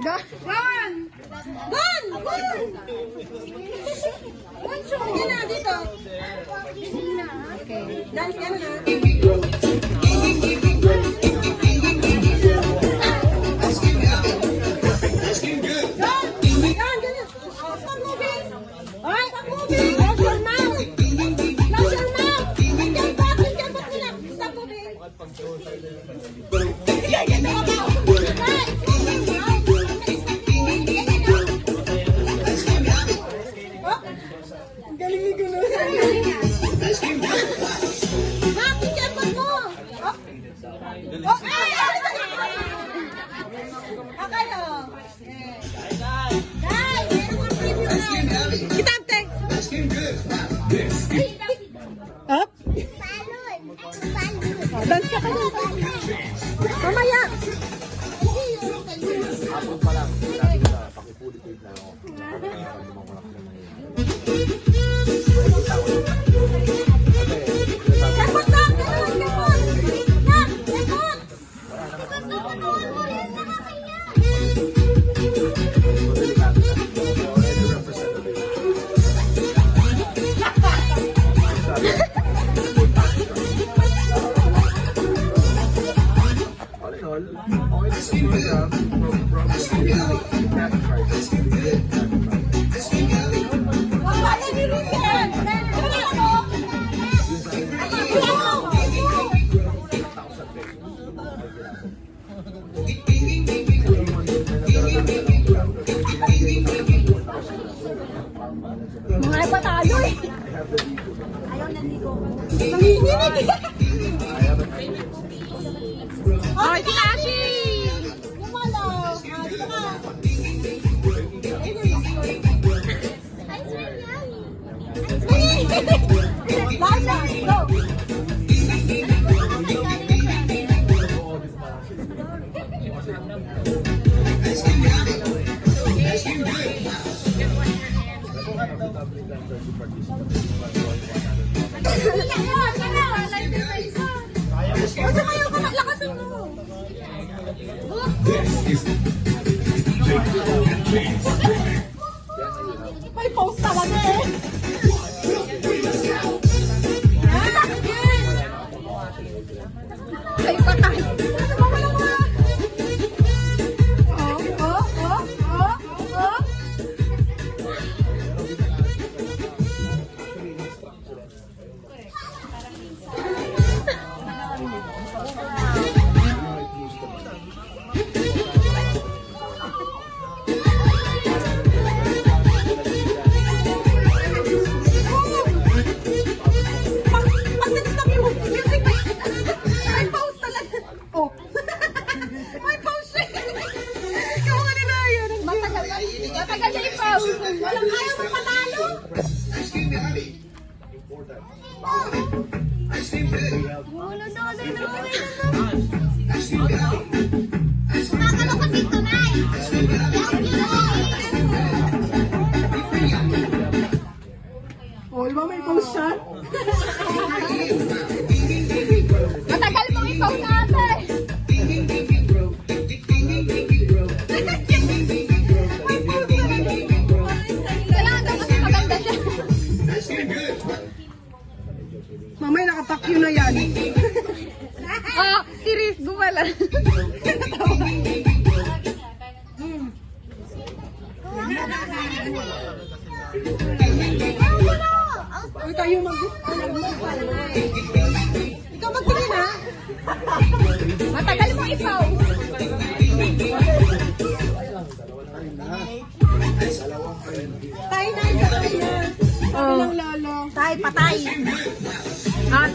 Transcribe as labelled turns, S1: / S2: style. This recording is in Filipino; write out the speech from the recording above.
S1: Gun! Gun! Yan na, dito. Okay. Dance ka na. Up? Dance ka pa dun. Mamaya.
S2: Hapon pa lang. Sabi ko na, pakipulit-pulit lang ako.
S1: Kapot lang! Kapot! Kapot! Mga patalo eh. Ayaw nandito. Nanginginig. Ay, si Ashi! Lumalaw. Dito ka. Lasa, go! May post talaga eh. Ay, patay. Matagal na i-pause. Walang kaya mo panalo. Kumakalo kasi tunay. Oh, di ba may pause siya? Matagal mong i-pause natin. Mamay, nakatakyo na yan. Ah, si Riz gumala. Uy, tayo Ikaw magtingin ha? Matagal mo ipaw. Tayo na, tayo na. Tayo lang lolo. Tayo, patay. At